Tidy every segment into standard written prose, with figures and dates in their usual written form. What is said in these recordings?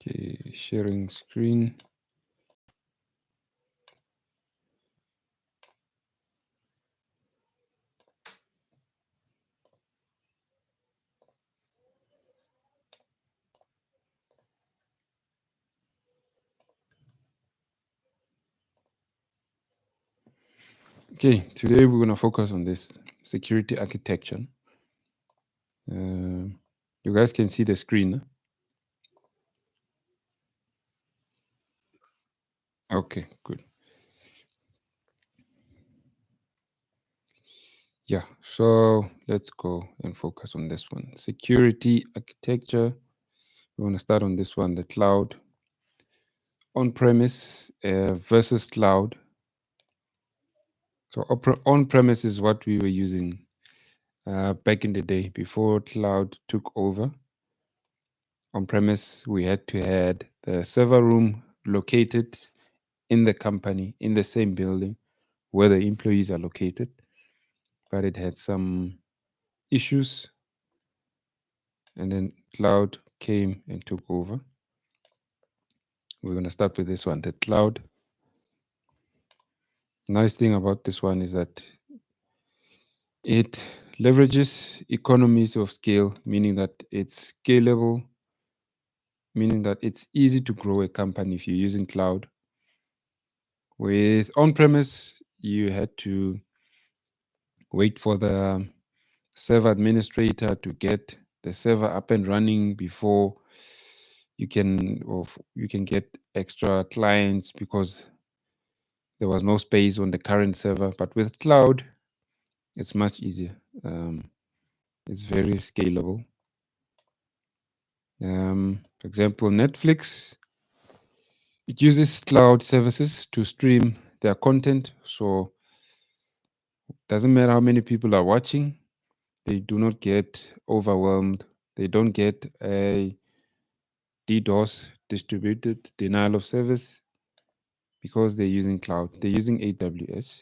Okay, sharing screen. Okay, today we're going to focus on this security architecture. You guys can see the screen. Huh? Okay, good. Yeah, so let's go and focus on this one. Security architecture. We want to start on this one, the cloud. On-premise versus cloud. So on-premise is what we were using back in the day before cloud took over. On-premise, we had to had the server room located in the company, in the same building where the employees are located, but it had some issues, and then cloud came and took over. We're going to start with this one, the cloud. Nice thing about this one is that it leverages economies of scale, meaning that it's scalable, meaning that it's easy to grow a company if you're using cloud. With on-premise, you had to wait for the server administrator to get the server up and running before you can get extra clients because there was no space on the current server. But with cloud, it's much easier. It's very scalable. For example, Netflix, it uses cloud services to stream their content. So it doesn't matter how many people are watching, they do not get overwhelmed. They don't get a DDoS, distributed denial of service, because they're using cloud. They're using AWS.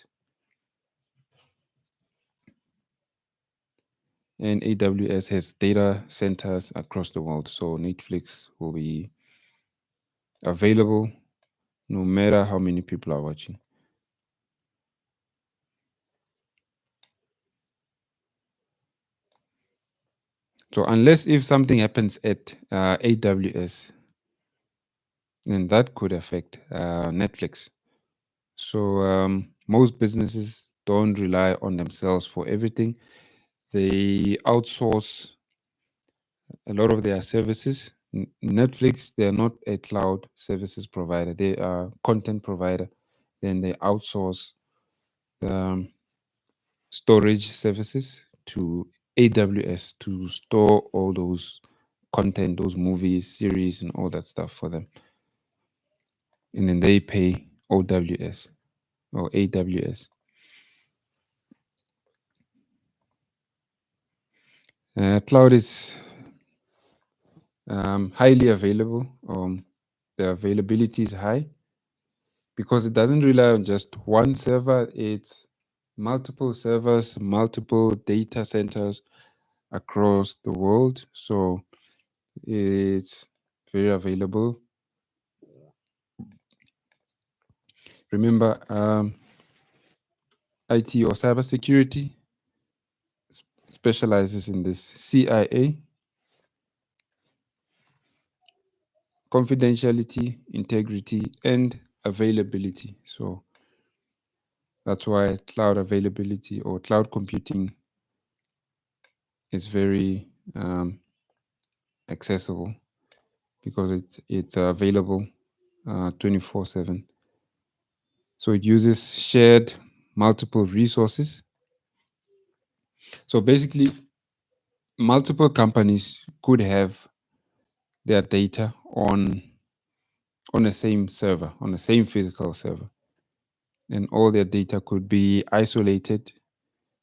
And AWS has data centers across the world. So Netflix will be available no matter how many people are watching. So unless if something happens at AWS, then that could affect Netflix. So most businesses don't rely on themselves for everything. They outsource a lot of their services. Netflix, they're not a cloud services provider. They are content provider. Then they outsource um, storage services to AWS to store all those content, those movies, series, and all that stuff for them. And then they pay OWS or AWS. Cloud is highly available. The availability is high because it doesn't rely on just one server. It's multiple servers, multiple data centers across the world. So it's very available. Remember, IT or cybersecurity specializes in this CIA, confidentiality, integrity, and availability. So that's why cloud availability or cloud computing is very accessible, because it's available 24/7. So it uses shared multiple resources. So basically, multiple companies could have their data on the same server, on the same physical server, and all their data could be isolated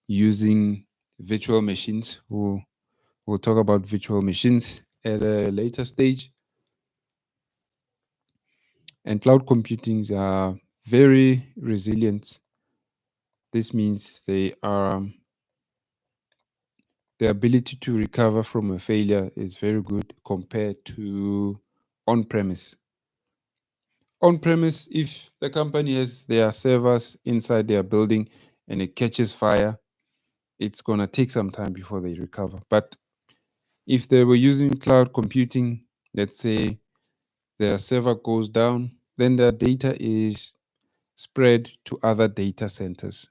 using virtual machines. We'll talk about virtual machines at a later stage. And cloud computings are very resilient. This means they are the ability to recover from a failure is very good compared to on-premise. On-premise, if the company has their servers inside their building and it catches fire, it's going to take some time before they recover. But if they were using cloud computing, let's say their server goes down, then their data is spread to other data centers.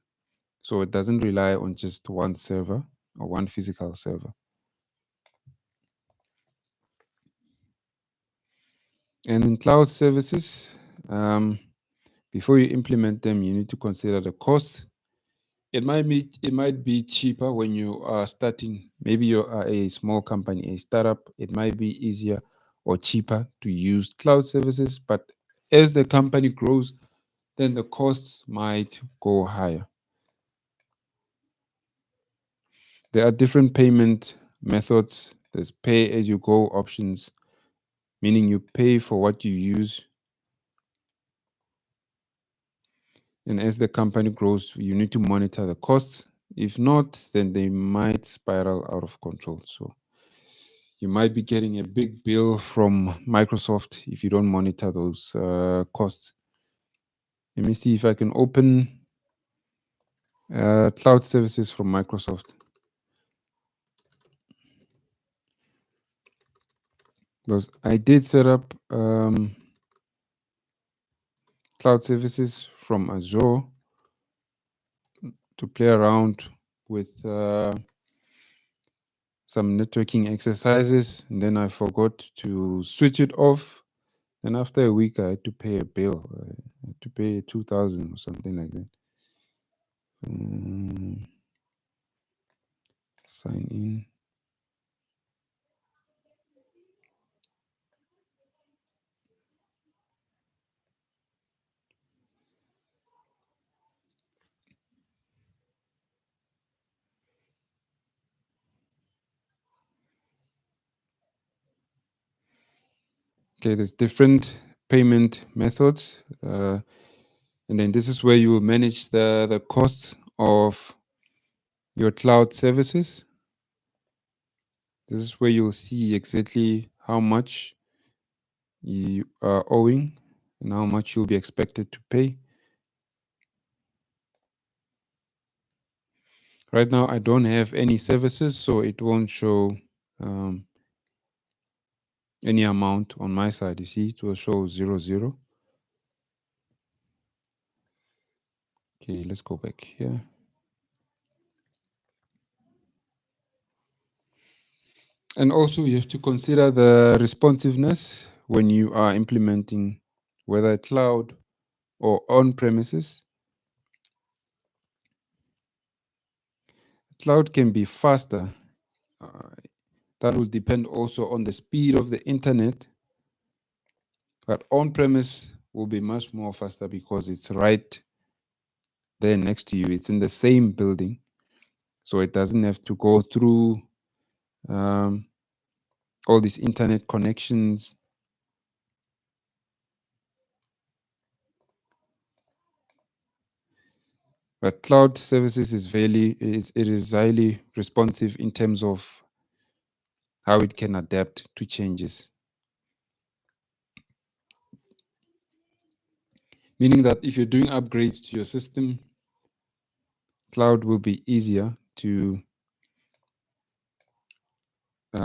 So it doesn't rely on just one server or one physical server. And in cloud services, before you implement them, you need to consider the cost. It might be cheaper when you are starting. Maybe you are a small company, a startup. It might be easier or cheaper to use cloud services. But as the company grows, then the costs might go higher. There are different payment methods. There's pay as you go options, meaning you pay for what you use. And as the company grows, you need to monitor the costs. If not, then they might spiral out of control. So you might be getting a big bill from Microsoft if you don't monitor those costs. Let me see if I can open cloud services from Microsoft. Because I did set up cloud services from Azure to play around with some networking exercises, and then I forgot to switch it off. And after a week, I had to pay a bill. I had to pay 2,000 or something like that. Sign in. Okay, there's different payment methods. And then this is where you will manage the costs of your cloud services. This is where you'll see exactly how much you are owing and how much you'll be expected to pay. Right now, I don't have any services, so it won't show any amount on my side. You see, it will show 00. Okay, let's go back here. And also, you have to consider the responsiveness when you are implementing whether cloud or on premises. Cloud can be faster. That will depend also on the speed of the internet. But on premise will be much more faster because it's right there next to you. It's in the same building. So it doesn't have to go through all these internet connections. But cloud services it is highly responsive in terms of how it can adapt to changes. Meaning that if you're doing upgrades to your system, cloud will be easier to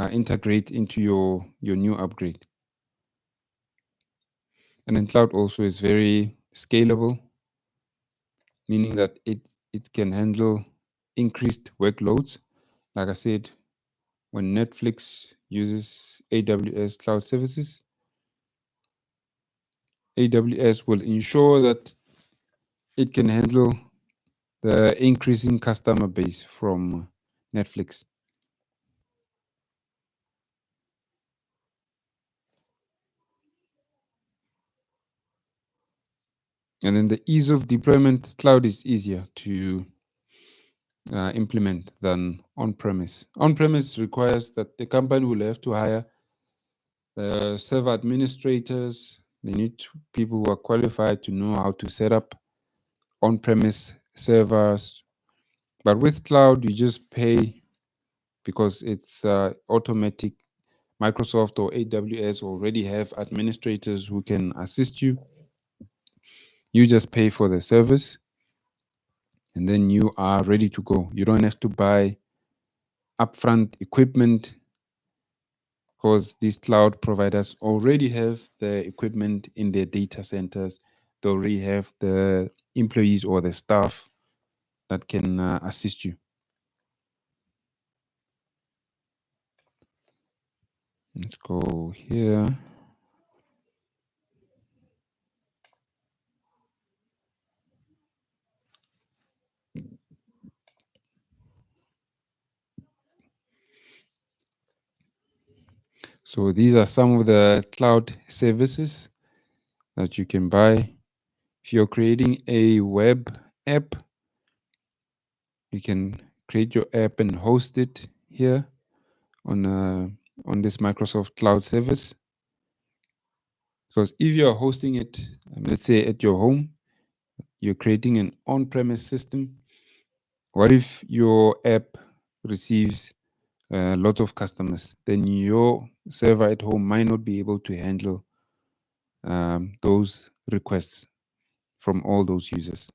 integrate into your new upgrade. And then cloud also is very scalable, meaning that it can handle increased workloads. Like I said, when Netflix uses AWS cloud services, AWS will ensure that it can handle the increasing customer base from Netflix. And then the ease of deployment, cloud is easier to implement than on-premise. On-premise requires that the company will have to hire server administrators. They need people who are qualified to know how to set up on-premise servers. But with cloud, you just pay because it's automatic Microsoft or AWS already have administrators who can assist you. You just pay for the service and then you are ready to go. You don't have to buy upfront equipment because these cloud providers already have the equipment in their data centers. They already have the employees or the staff that can assist you. Let's go here. So these are some of the cloud services that you can buy. If you're creating a web app, you can create your app and host it here on this Microsoft Cloud service. Because if you're hosting it, let's say at your home, you're creating an on-premise system. What if your app receives a lot of customers? Then your server at home might not be able to handle those requests from all those users.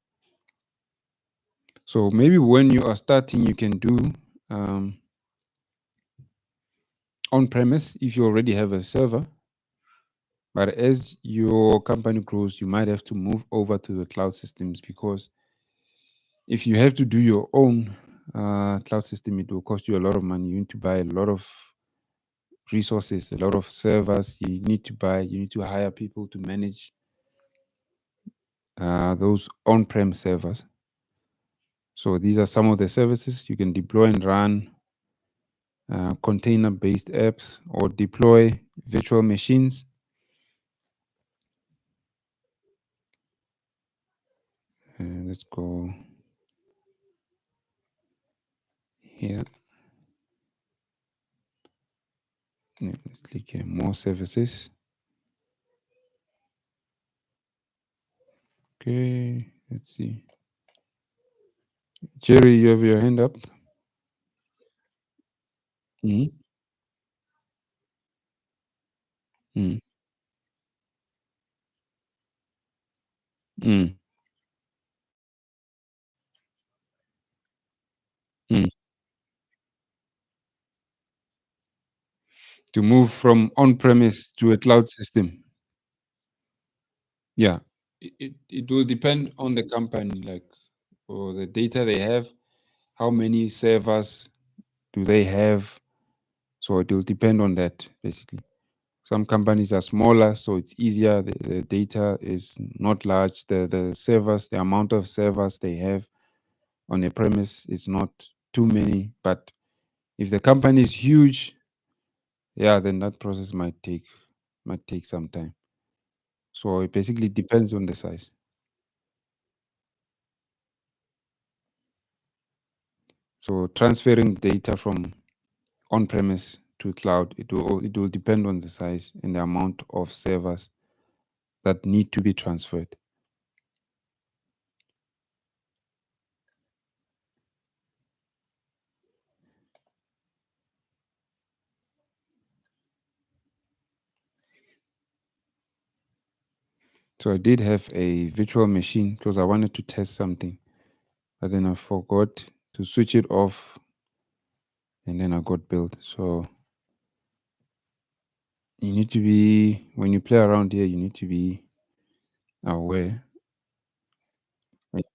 So maybe when you are starting, you can do on-premise if you already have a server. But as your company grows, you might have to move over to the cloud systems, because if you have to do your own cloud system, it will cost you a lot of money. You need to buy a lot of resources, a lot of servers. You need to hire people to manage those on-prem servers. So these are some of the services you can deploy and run container-based apps or deploy virtual machines. Let's go here. Let's click here, more services. Okay, let's see. Jerry, you have your hand up. Mm. Mm. Mm. Mm. To move from on-premise to a cloud system. Yeah, it will depend on the company, like, or the data they have, how many servers do they have. So it will depend on that, basically. Some companies are smaller, so it's easier. The data is not large. The servers, the amount of servers they have on a premise is not too many. But if the company is huge, yeah, then that process might take some time. So it basically depends on the size. So transferring data from on-premise to cloud, it will depend on the size and the amount of servers that need to be transferred. So I did have a virtual machine because I wanted to test something, but then I forgot to switch it off, and then I got billed. So you need to be, when you play around here, you need to be aware. Like,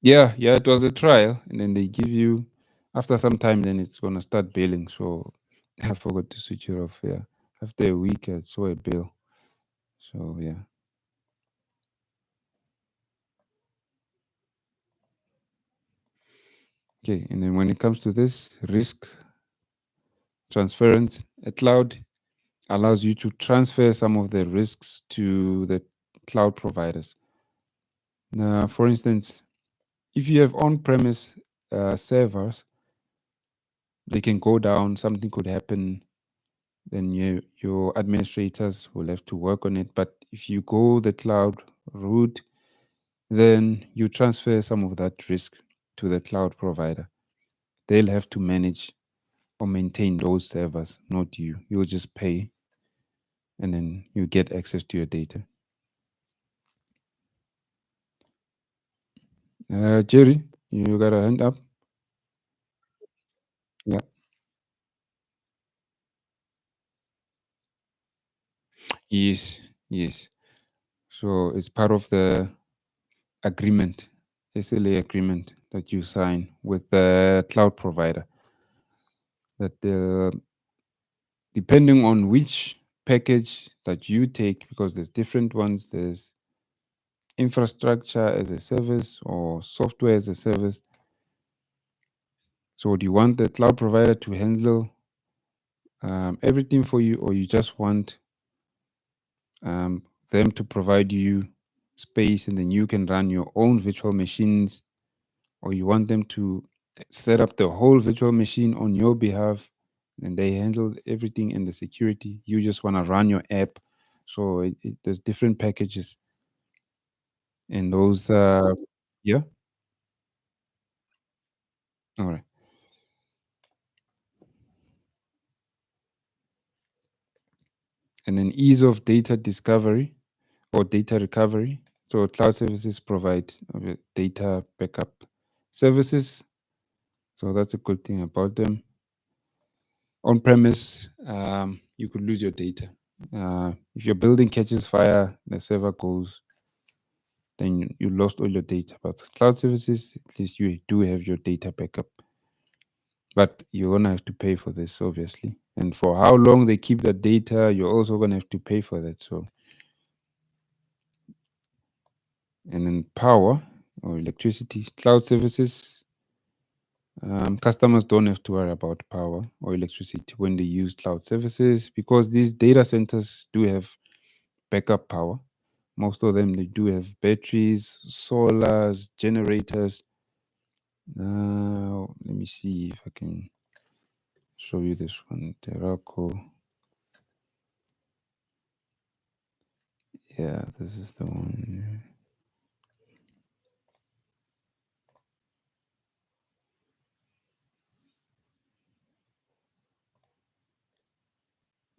yeah, it was a trial, and then they give you, after some time, then it's gonna start billing. So I forgot to switch it off. Yeah, after a week, I saw a bill. So yeah. Okay, and then when it comes to this risk transference, a cloud allows you to transfer some of the risks to the cloud providers. Now, for instance, if you have on-premise servers, they can go down, something could happen, then your administrators will have to work on it. But if you go the cloud route, then you transfer some of that risk to the cloud provider. They'll have to manage or maintain those servers, not you. You'll just pay and then you get access to your data. Jerry, you got a hand up? Yeah. Yes, yes. So it's part of the agreement, SLA agreement that you sign with the cloud provider. That depending on which package that you take, because there's different ones, there's infrastructure as a service or software as a service. So do you want the cloud provider to handle everything for you, or you just want them to provide you space and then you can run your own virtual machines, or you want them to set up the whole virtual machine on your behalf and they handle everything in the security? You just want to run your app. So there's different packages and those. Yeah. All right. And then ease of data discovery or data recovery. So cloud services provide data backup services. So that's a good thing about them. On premise, you could lose your data. If your building catches fire, the server goes, then you lost all your data. But cloud services, at least you do have your data backup. But you're gonna have to pay for this, obviously. And for how long they keep the data, you're also gonna have to pay for that. So, and then power or electricity, cloud services. Customers don't have to worry about power or electricity when they use cloud services because these data centers do have backup power. Most of them they do have batteries, solars, generators. Now let me see if I can show you this one. Terraco. Yeah, this is the one.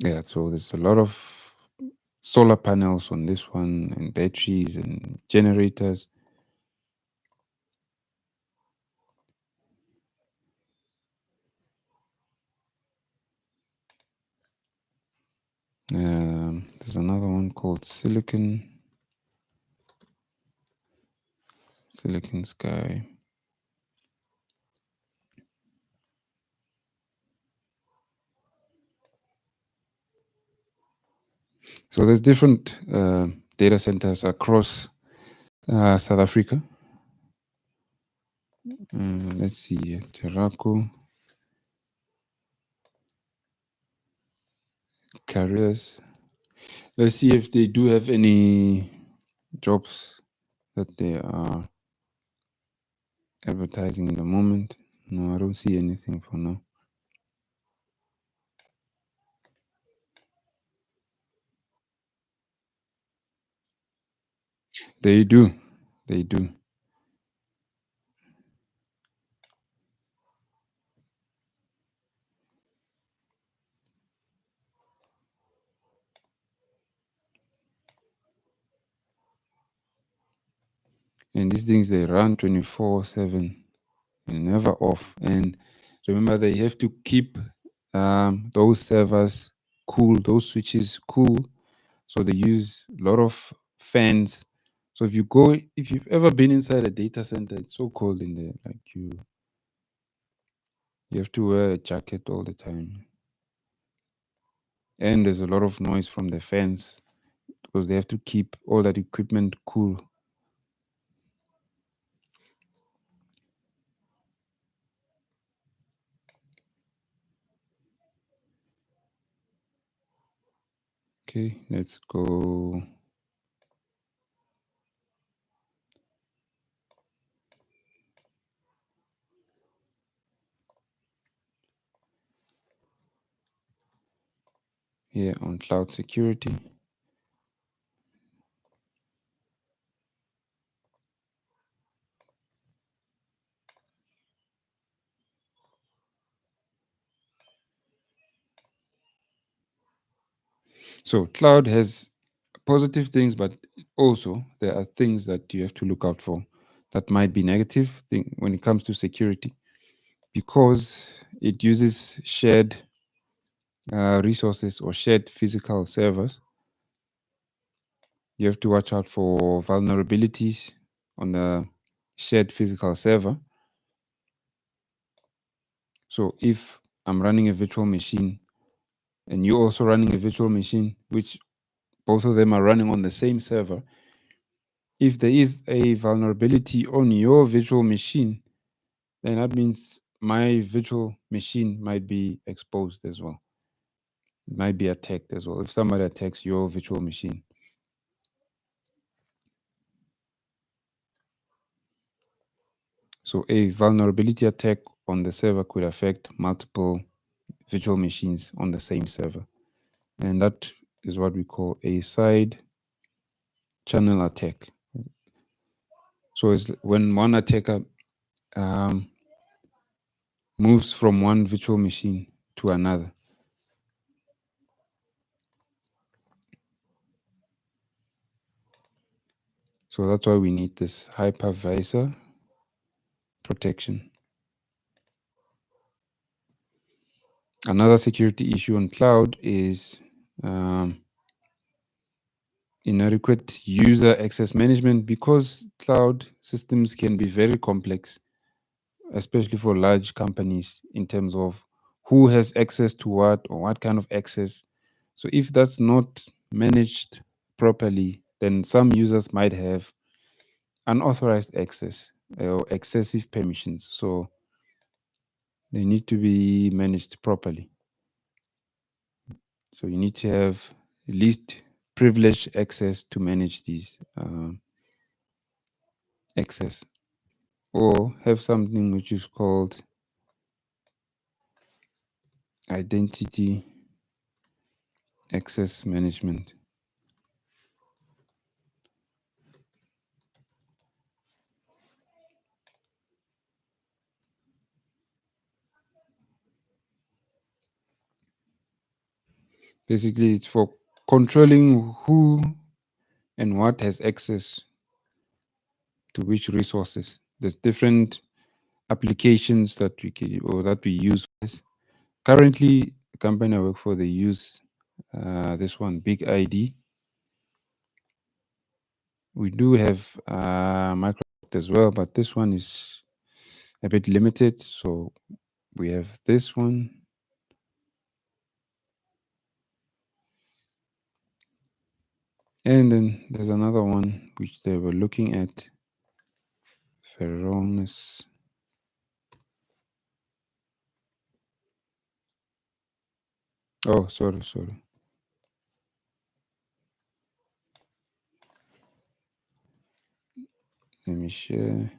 Yeah, so there's a lot of solar panels on this one and batteries and generators. There's another one called Silicon Sky. So there's different data centers across South Africa. Let's see, Terraco, Carriers. Let's see if they do have any jobs that they are advertising in the moment. No, I don't see anything for now. They do. They do. And these things they run 24/7 and never off. And remember, they have to keep those servers cool, those switches cool. So they use a lot of fans. So if you've ever been inside a data center, it's so cold in there. Like you have to wear a jacket all the time. And there's a lot of noise from the fans because they have to keep all that equipment cool. Okay, let's go. Here on cloud security. So cloud has positive things, but also there are things that you have to look out for that might be negative thing when it comes to security, because it uses shared resources or shared physical servers. You have to watch out for vulnerabilities on a shared physical server. So if I'm running a virtual machine and you're also running a virtual machine, which both of them are running on the same server, if there is a vulnerability on your virtual machine, then that means my virtual machine might be exposed as well. It might be attacked as well if somebody attacks your virtual machine. So a vulnerability attack on the server could affect multiple virtual machines on the same server. And that is what we call a side channel attack. So it's when one attacker moves from one virtual machine to another. So that's why we need this hypervisor protection. Another security issue on cloud is inadequate user access management, because cloud systems can be very complex, especially for large companies, in terms of who has access to what or what kind of access. So if that's not managed properly, then some users might have unauthorized access or excessive permissions. So they need to be managed properly. So you need to have least privileged access to manage these access, or have something which is called identity access management. Basically, it's for controlling who and what has access to which resources. There's different applications that we can, or that we use. Currently, the company I work for, they use this one, Big ID. We do have Microsoft as well, but this one is a bit limited. So we have this one. And then there's another one which they were looking at, Varonis. Oh, sorry. Let me share.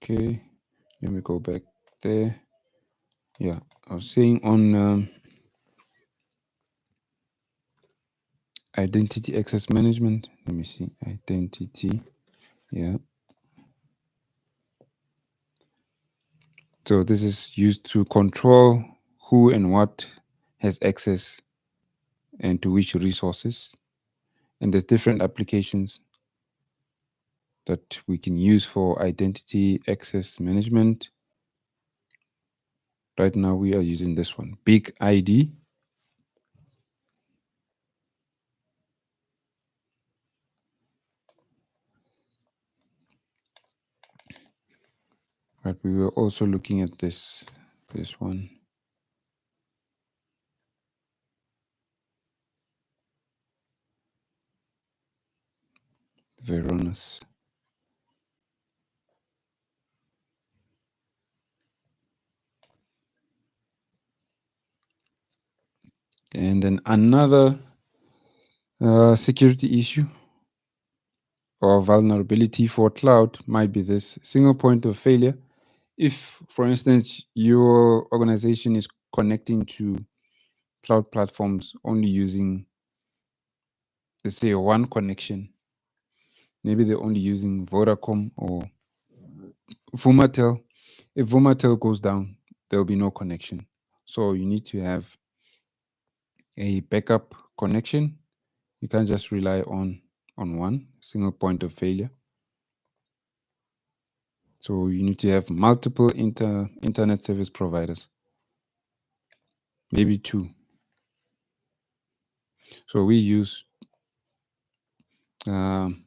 Okay, let me go back there. Yeah, I was saying on identity access management. Let me see, identity. Yeah. So this is used to control who and what has access and to which resources. And there's different applications that we can use for identity access management. Right now we are using this one, Big ID. But we were also looking at this one. Varonis. And then another security issue or vulnerability for cloud might be this single point of failure If, for instance, your organization is connecting to cloud platforms only using, let's say, one connection, maybe they're only using Vodacom or Vumatel. If Vumatel goes down, there'll be no connection. So you need to have a backup connection. You can't just rely on one single point of failure. So you need to have multiple internet service providers, maybe two. So we use um,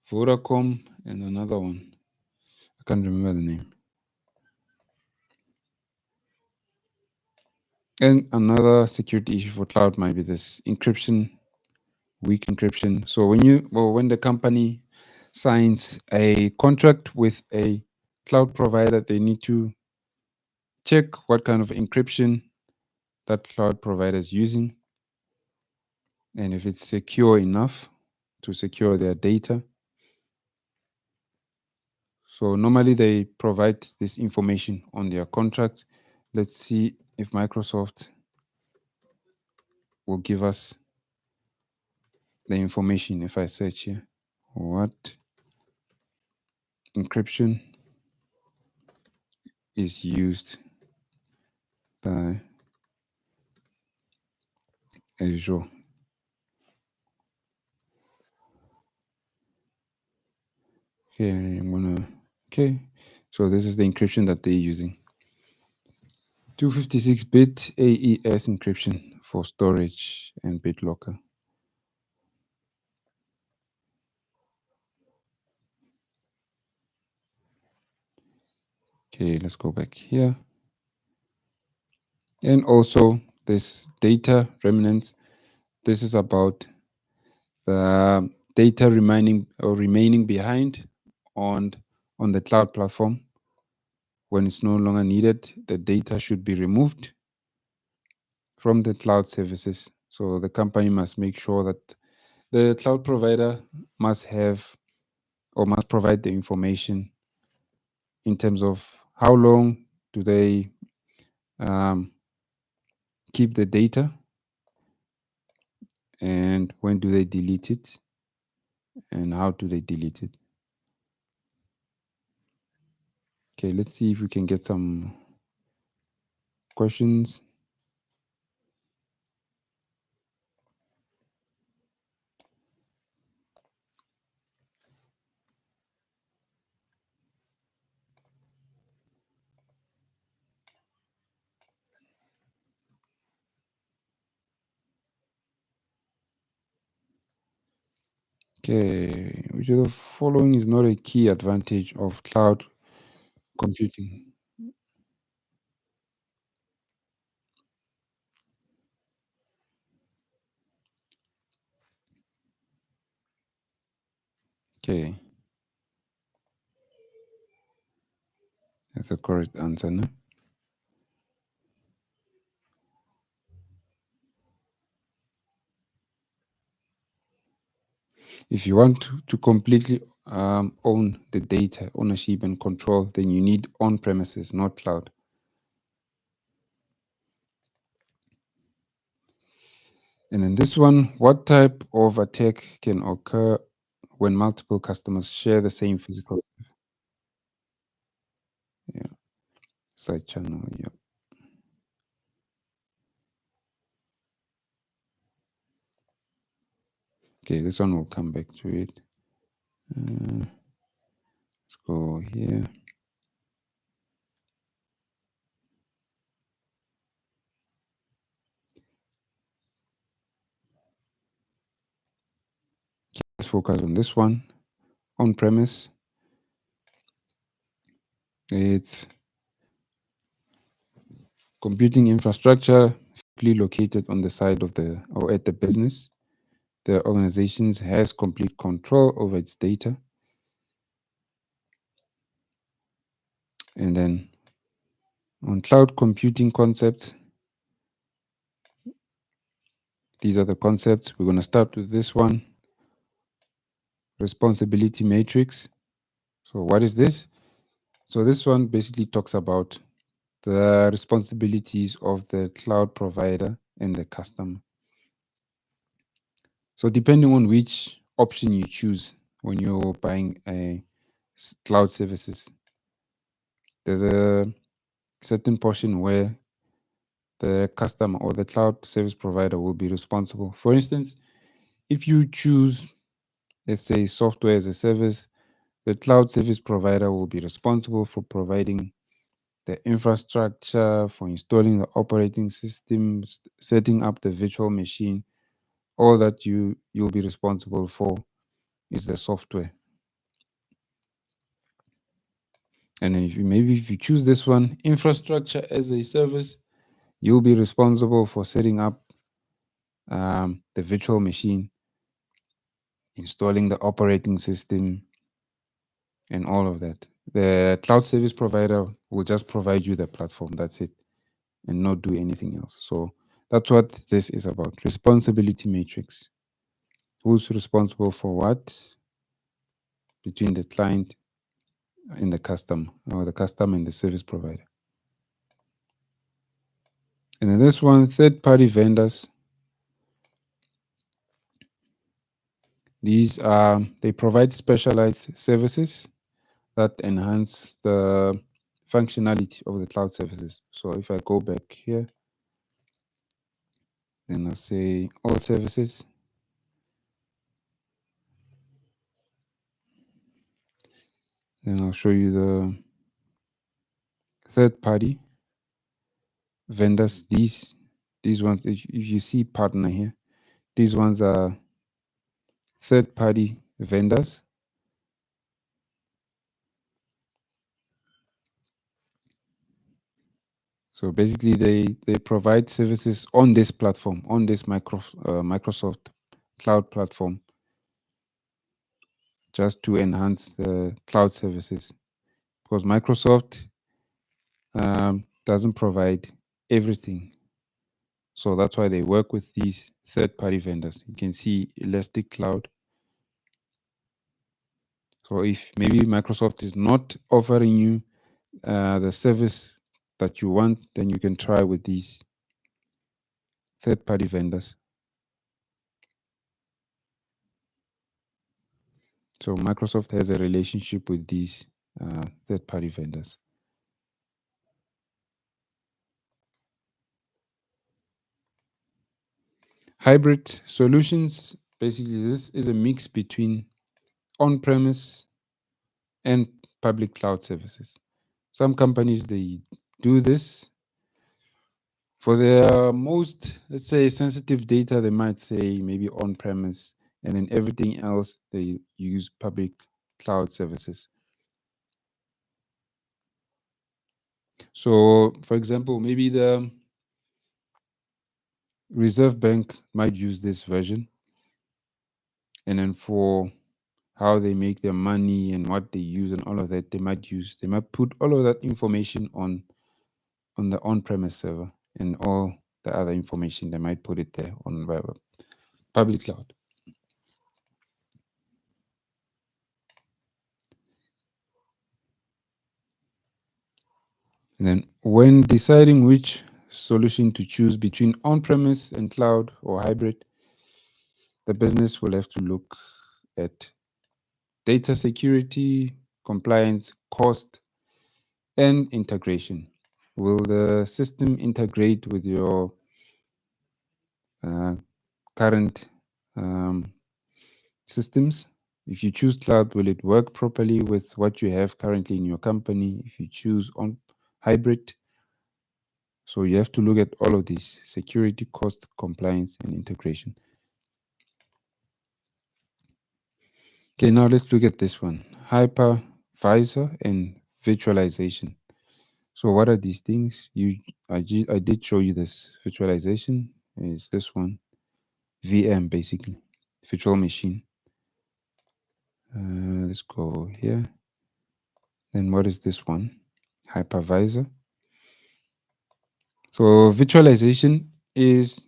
Vodacom and another one. I can't remember the name. And another security issue for cloud might be this encryption, weak encryption. So when the company signs a contract with a cloud provider, they need to check what kind of encryption that cloud provider is using, and if it's secure enough to secure their data. So normally they provide this information on their contract. Let's see if Microsoft will give us the information if I search here. What encryption is used by Azure? Okay, I'm gonna. Okay, so this is the encryption that they're using. 256-bit AES encryption for storage and BitLocker. Okay, let's go back here. And also this data remnants. This is about the data remaining behind on the cloud platform. When it's no longer needed, the data should be removed from the cloud services. So the company must make sure that the cloud provider must have or must provide the information in terms of how long do they um, keep the data and when do they delete it and how do they delete it. Okay, let's see if we can get some questions. Okay, which of the following is not a key advantage of cloud computing? Okay, that's the correct answer. No? If you want to completely own the data, ownership and control, then you need on-premises, not cloud. And then this one, what type of attack can occur when multiple customers share the same physical side channel? Yeah. Okay, this one will come back to it. Let's go here. Let's focus on this one. On premise, it's computing infrastructure located on the side of the or at the business. The organization has complete control over its data. And then on cloud computing concepts, these are the concepts. We're going to start with this one, responsibility matrix. So what is this? So this one basically talks about the responsibilities of the cloud provider and the customer. So depending on which option you choose when you're buying a cloud services, there's a certain portion where the customer or the cloud service provider will be responsible. For instance, if you choose, let's say, software as a service, the cloud service provider will be responsible for providing the infrastructure, for installing the operating systems, setting up the virtual machine. All that you'll be responsible for is the software. And then if you choose this one, infrastructure as a service, you'll be responsible for setting up the virtual machine, installing the operating system, and all of that. The cloud service provider will just provide you the platform. That's it, and not do anything else. So that's what this is about. Responsibility matrix. Who's responsible for what between the client and the customer, or the customer and the service provider. And then this one, third-party vendors. These are, they provide specialized services that enhance the functionality of the cloud services. So if I go back here, then I'll say all services. Then I'll show you the third-party vendors. These ones, if you see partner here, these ones are third-party vendors. So basically, they provide services on this platform, on this Microsoft cloud platform, just to enhance the cloud services. Because Microsoft doesn't provide everything, so that's why they work with these third-party vendors. You can see Elastic Cloud. So if maybe Microsoft is not offering you the service that you want, then you can try with these third-party vendors. So Microsoft has a relationship with these third-party vendors. Hybrid solutions, basically this is a mix between on-premise and public cloud services. Some companies, they do this. For their most, let's say, sensitive data, they might say maybe on-premise, and then everything else, they use public cloud services. So, for example, maybe the Reserve Bank might use this version, and then for how they make their money and what they use and all of that, they might put all of that information on the on-premise server, and all the other information they might put it there on the public cloud. And then when deciding which solution to choose between on-premise and cloud or hybrid, the business will have to look at data security, compliance, cost, and integration. Will the system integrate with your current systems? If you choose cloud, will it work properly with what you have currently in your company? If you choose on hybrid, so you have to look at all of these: security, cost, compliance, and integration. Okay, now let's look at this one: hypervisor and virtualization. So what are these things? I did show you this. Virtualization is this one, VM, basically, virtual machine. Let's go here. Then what is this one? Hypervisor. So virtualization is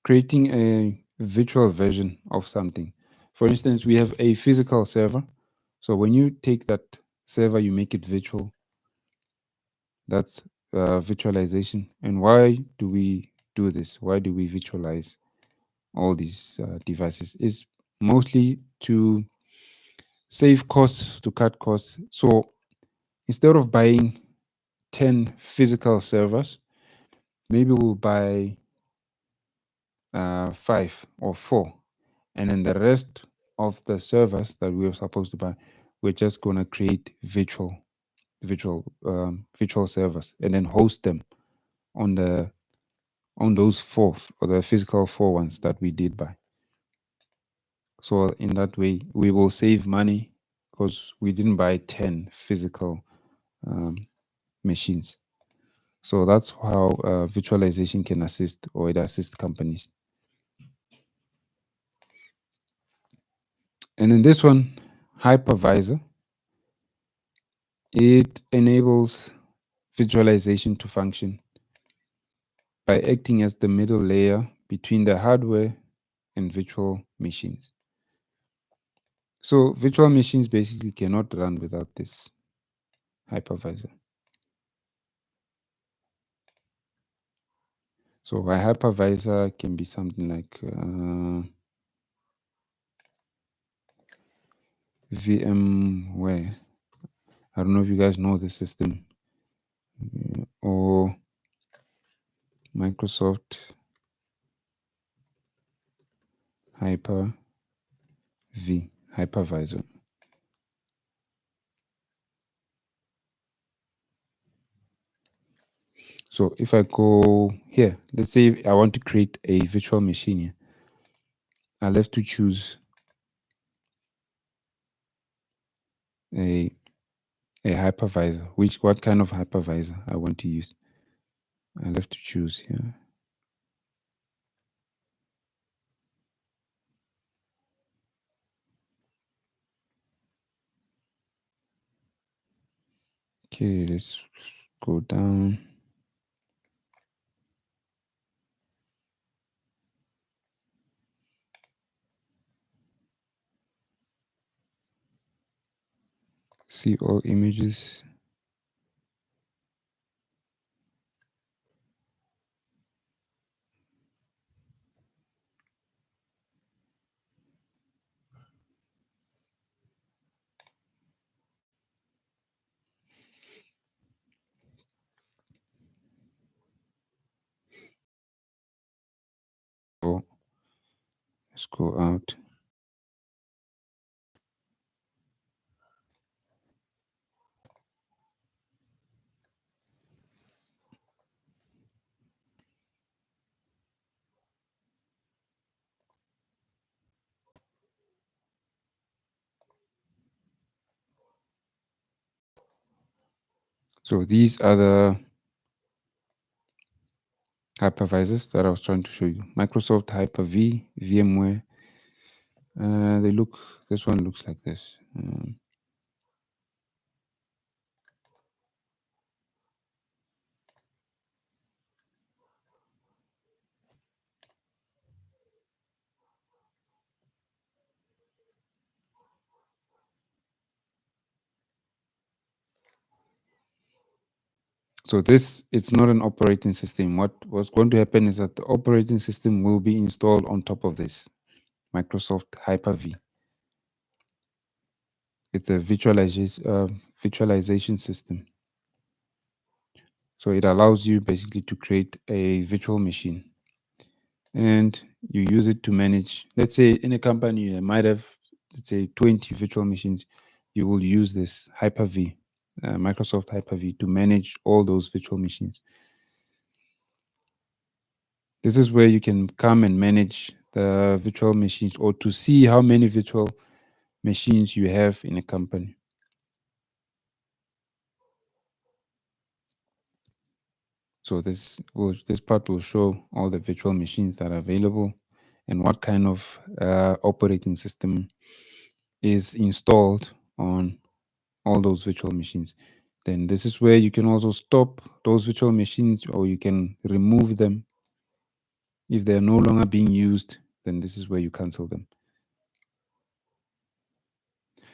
creating a virtual version of something. For instance, we have a physical server. So when you take that server, you make it virtual. That's virtualization. And why do we do this? Why do we virtualize all these devices? Is mostly to save costs, to cut costs. So instead of buying 10 physical servers, maybe we'll buy 5 or 4, and then the rest of the servers that we were supposed to buy, we're just going to create virtual servers and then host them on the on those 4 or the physical 4 ones that we did buy. So in that way, we will save money because we didn't buy 10 physical machines. So that's how virtualization can assist, or it assists companies. And in this one, hypervisor, it enables virtualization to function by acting as the middle layer between the hardware and virtual machines. So virtual machines basically cannot run without this hypervisor. So a hypervisor can be something like VMware. I don't know if you guys know the system, or Microsoft Hyper-V, hypervisor. So if I go here, let's say I want to create a virtual machine here. I'll have to choose a hypervisor. What kind of hypervisor I want to use. I'll have to choose here. Okay, let's go down. See all images. So let's go out. So these are the hypervisors that I was trying to show you. Microsoft Hyper-V, VMware. This one looks like this. So it's not an operating system. What was going to happen is that the operating system will be installed on top of this Microsoft Hyper-V. It's a virtualization system. So it allows you basically to create a virtual machine, and you use it to manage. Let's say in a company you might have, let's say, 20 virtual machines. You will use this Hyper-V, Microsoft Hyper-V, to manage all those virtual machines. This is where you can come and manage the virtual machines, or to see how many virtual machines you have in a company. So this part will show all the virtual machines that are available and what kind of operating system is installed on all those virtual machines. Then this is where you can also stop those virtual machines, or you can remove them. If they're no longer being used, then this is where you cancel them.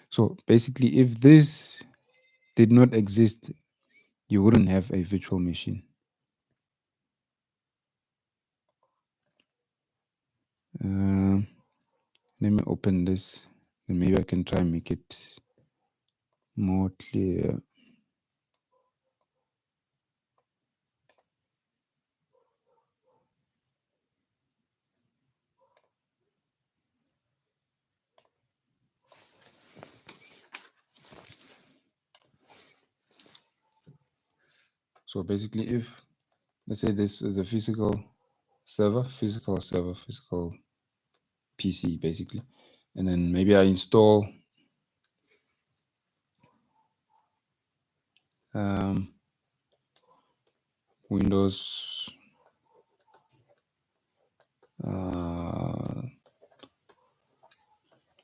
So basically, if this did not exist, you wouldn't have a virtual machine. Um, Let me open this, and maybe I can try and make it more clear. So basically, if let's say this is a physical server, physical PC, basically, and then maybe I install um, Windows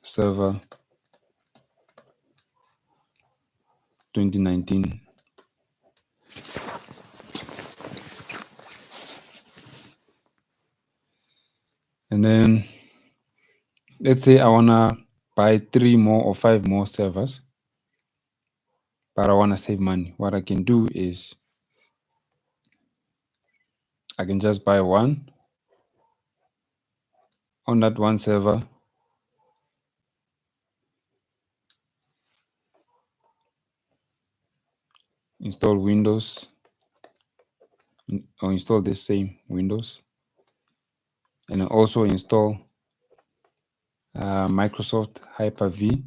Server 2019. And then let's say I wanna buy 3 more or 5 more servers, but I wanna save money. What I can do is I can just buy one on that one server, install Windows, or install this same Windows, and also install Microsoft Hyper-V.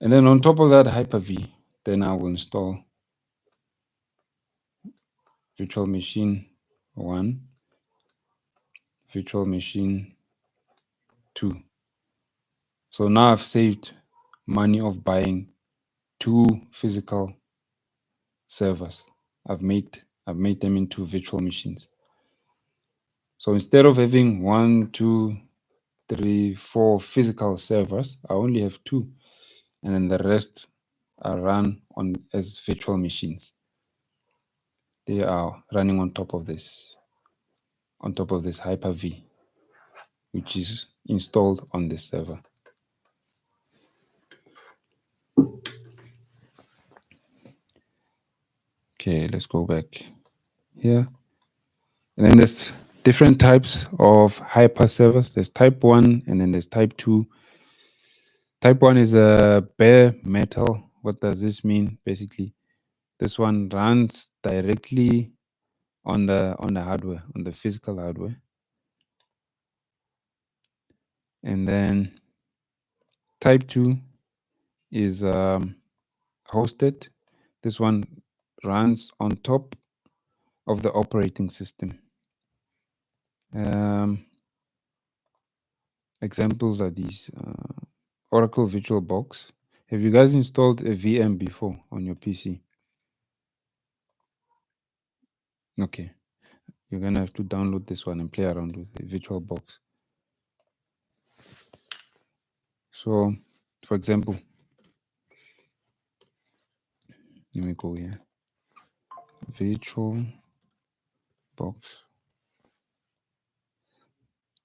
And then on top of that Hyper-V, then I will install Virtual Machine 1, Virtual Machine 2. So now I've saved money of buying 2 physical servers. I've made them into virtual machines. So instead of having 1, 2, 3, 4 physical servers, I only have 2, and then the rest are run on as virtual machines. They are running on top of this Hyper-V, which is installed on this server. Okay, let's go back here. And then there's different types of hyper servers. There's type 1 and then there's type 2. Type 1 is a bare metal. What does this mean? Basically, this one runs directly on the hardware, on the physical hardware. And then type 2 is hosted. This one runs on top of the operating system. Examples are these Oracle VirtualBox. Have you guys installed a VM before on your PC? Okay, you're gonna have to download this one and play around with the VirtualBox. So, for example, let me go here. VirtualBox.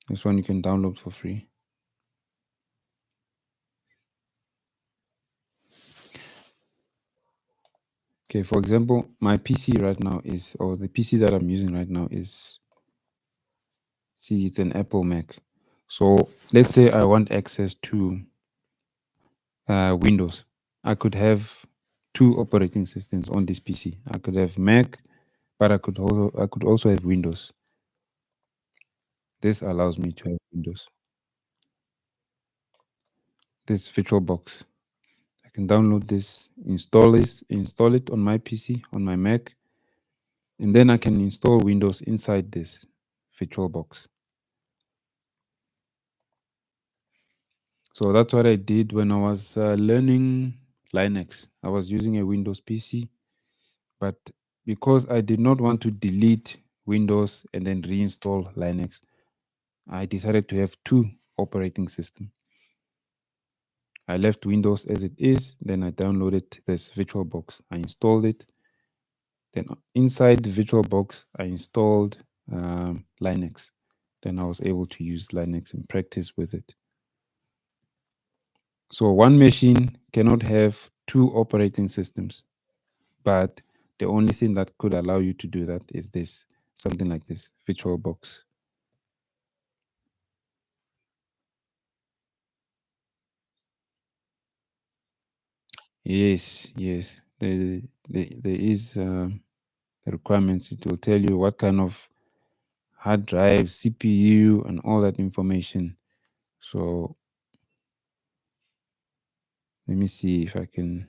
This one you can download for free. Okay, for example, my PC right now is, or the PC that I'm using right now is, see, it's an Apple Mac. So let's say I want access to Windows. I could have 2 operating systems on this PC. I could have Mac, but I could also have Windows. This allows me to have Windows. This VirtualBox. I can download this, install it on my PC, on my Mac, and then I can install Windows inside this VirtualBox. So that's what I did when I was learning Linux. I was using a Windows PC, but because I did not want to delete Windows and then reinstall Linux, I decided to have 2 operating systems. I left Windows as it is, then I downloaded this VirtualBox. I installed it. Then inside the VirtualBox, I installed Linux. Then I was able to use Linux and practice with it. So one machine cannot have two operating systems, but the only thing that could allow you to do that is this, something like this, VirtualBox. Yes, yes. There is the requirements. It will tell you what kind of hard drive, CPU, and all that information. So let me see if I can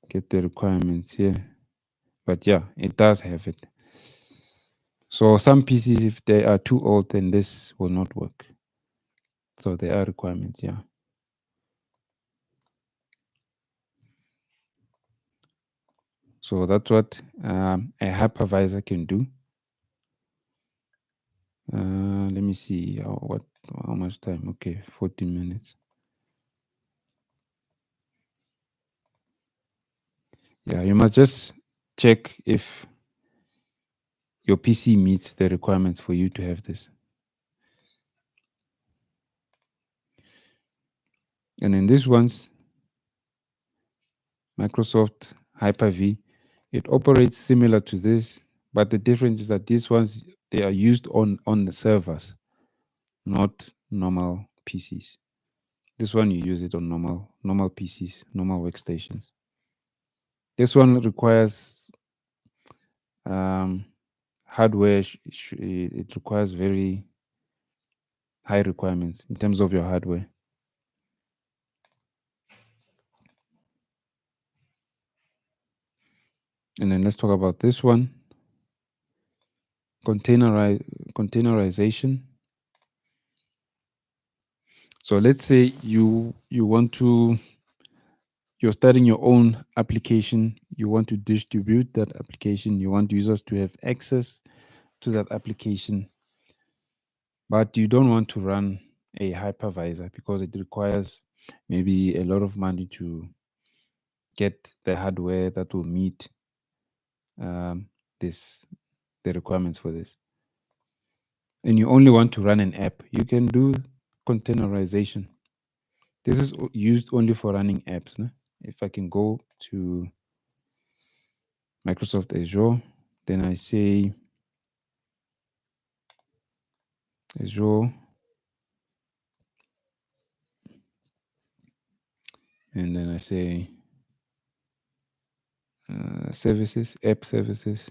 get the requirements here. But yeah, it does have it. So some PCs, if they are too old, then this will not work. So there are requirements, yeah. So that's what a hypervisor can do. Let me see how much time. Okay, 14 minutes. Yeah, you must just check if your PC meets the requirements for you to have this. And in this one's Microsoft Hyper-V, it operates similar to this, but the difference is that these ones, they are used on the servers, not normal PCs. This one, you use it on normal PCs, normal workstations. This one requires um, hardware. It requires very high requirements in terms of your hardware. And then let's talk about this one, containerization. So let's say you want to you're starting your own application, you want to distribute that application, you want users to have access to that application, but you don't want to run a hypervisor because it requires maybe a lot of money to get the hardware that will meet um, this the requirements for this. And you only want to run an app, you can do containerization. This is used only for running apps. No? If I can go to Microsoft Azure, then I say Azure, and then I say services, app services.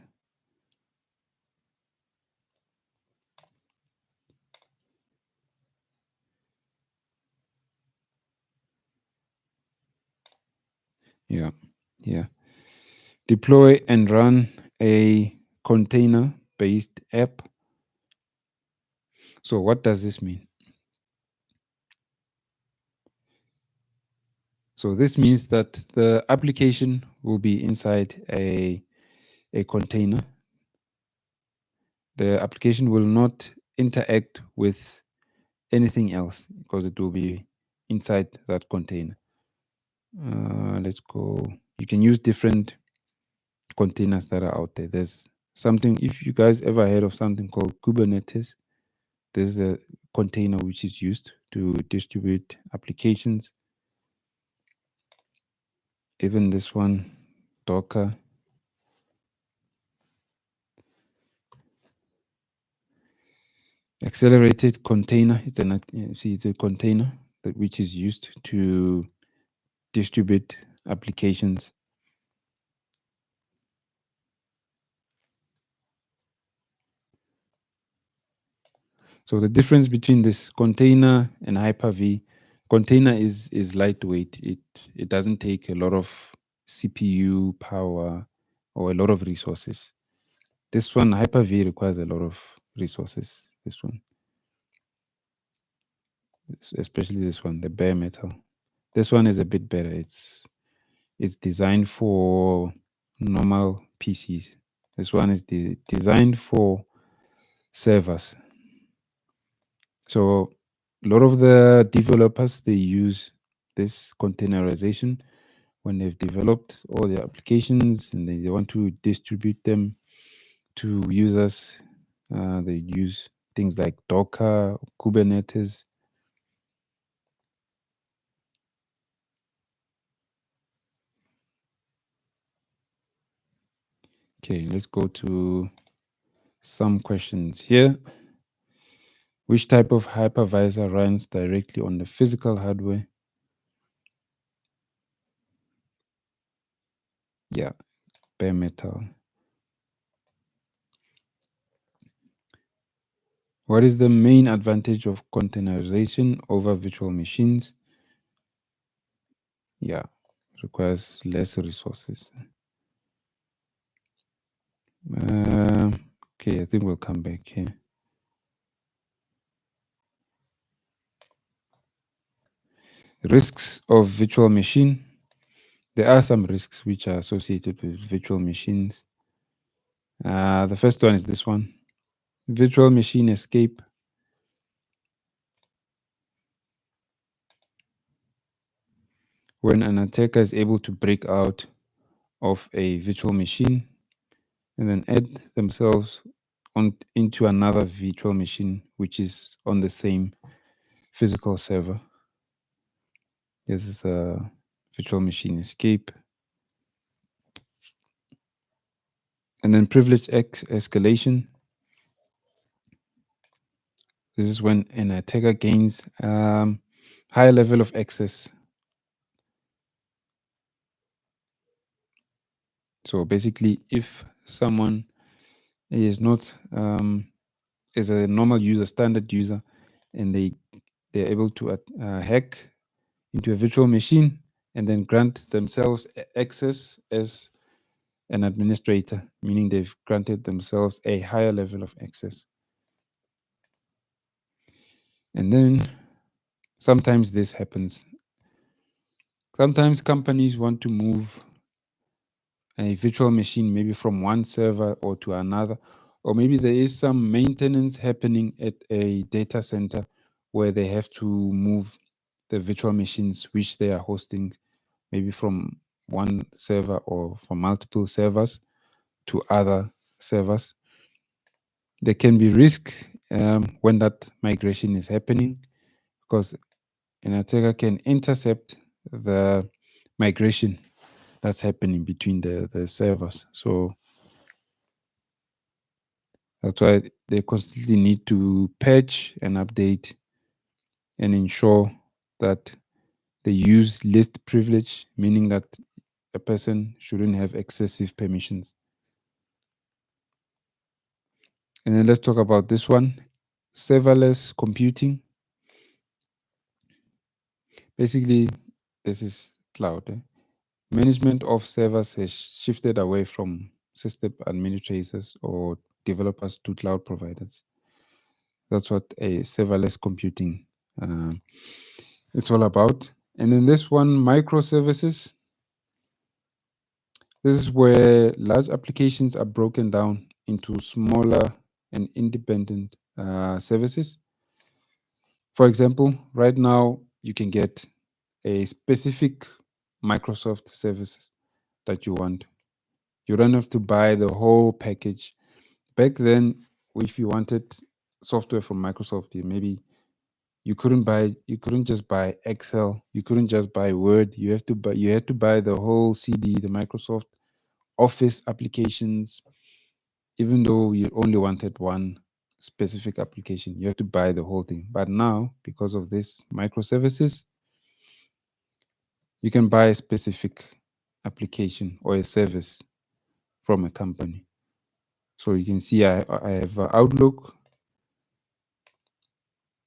Yeah, yeah. Deploy and run a container-based app. So what does this mean? So this means that the application will be inside a container. The application will not interact with anything else because it will be inside that container. Let's go. You can use different containers that are out there. There's something, if you guys ever heard of something called Kubernetes, there's a container which is used to distribute applications. Even this one, Docker. Accelerated container. It's a container that which is used to distribute applications. So the difference between this container and Hyper-V, container is lightweight. It doesn't take a lot of CPU power or a lot of resources. This one, Hyper-V, requires a lot of resources. This one, especially this one, the bare metal. This one is a bit better. It's designed for normal PCs. This one is designed for servers. So a lot of the developers, they use this containerization when they've developed all their applications and they want to distribute them to users. They use things like Docker, Kubernetes. Okay, let's go to some questions here. Which type of hypervisor runs directly on the physical hardware? Yeah, bare metal. What is the main advantage of containerization over virtual machines? Yeah, requires less resources. Okay, I think we'll come back here. Risks of virtual machine. There are some risks which are associated with virtual machines. The first one is this one: virtual machine escape. When an attacker is able to break out of a virtual machine and then add themselves into another virtual machine which is on the same physical server. This is a virtual machine escape. And then privilege escalation. This is when an attacker gains higher level of access. So basically, if someone is not is a normal user, standard user, and they're able to hack into a virtual machine and then grant themselves access as an administrator, meaning they've granted themselves a higher level of access. And then sometimes this happens. Sometimes companies want to move a virtual machine maybe from one server or to another, or maybe there is some maintenance happening at a data center where they have to move the virtual machines which they are hosting maybe from one server or from multiple servers to other servers. There can be risk when that migration is happening because an attacker can intercept the migration that's happening between the servers. So that's why they constantly need to patch and update and ensure that they use least privilege, meaning that a person shouldn't have excessive permissions. And then let's talk about this one: serverless computing. Basically, this is cloud. Management of servers has shifted away from system administrators or developers to cloud providers. That's what a serverless computing it's all about. And then this one, microservices. This is where large applications are broken down into smaller and independent services. For example, right now you can get a specific Microsoft service that you want. You don't have to buy the whole package. Back then, if you wanted software from Microsoft, maybe you couldn't just buy Excel, you couldn't just buy Word. You had to buy the whole CD, the Microsoft Office applications, even though you only wanted one specific application, you have to buy the whole thing. But now, because of this microservices, you can buy a specific application or a service from a company. So you can see I have Outlook.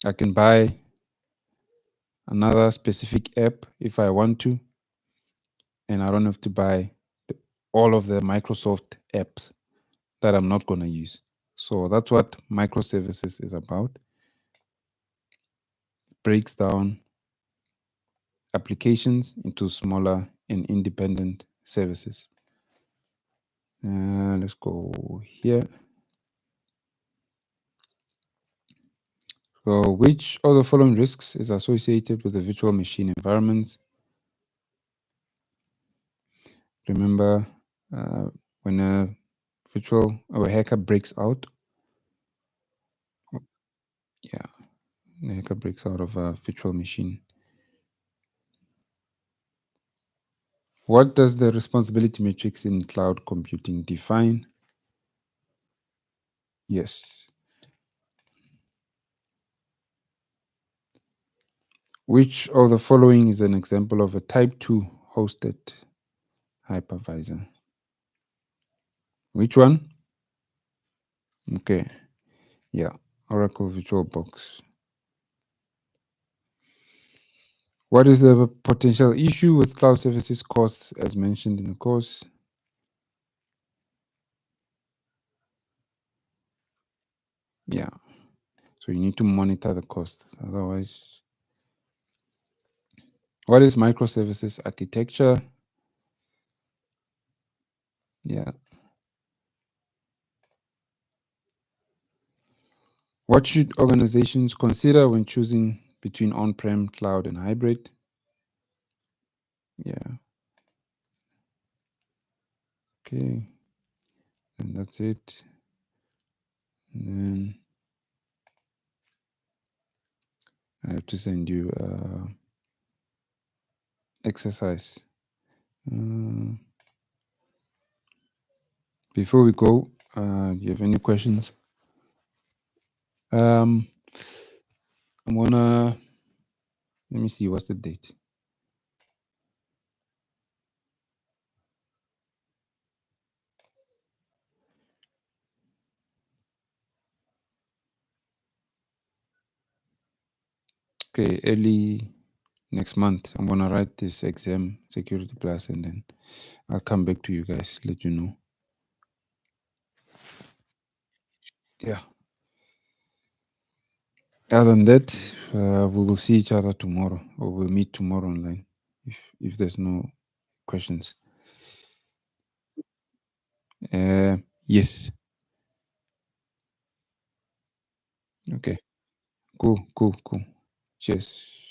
I can buy another specific app if I want to, and I don't have to buy all of the Microsoft apps that I'm not going to use. So that's what microservices is about. It breaks down applications into smaller and independent services. Let's go here. So, which of the following risks is associated with the virtual machine environments? Remember, uh, when a virtual or a hacker breaks out, yeah, the hacker breaks out of a virtual machine. What does the responsibility matrix in cloud computing define? Yes. Which of the following is an example of a type 2 hosted hypervisor? Which one? Okay. Yeah. Oracle VirtualBox. What is the potential issue with cloud services costs as mentioned in the course? Yeah. So you need to monitor the cost. Otherwise, what is microservices architecture? Yeah. What should organizations consider when choosing between on-prem, cloud, and hybrid? Yeah. Okay. And that's it. And then I have to send you exercise. Uh, Before we go, do you have any questions? I'm gonna let me see what's the date. Okay, early next month. I'm gonna write this exam security plus, and then I'll come back to you guys, let you know. Yeah. Other than that, we will see each other tomorrow, or we'll meet tomorrow online, if there's no questions. Yes. Okay. Cool. Cool. Cool. Cheers.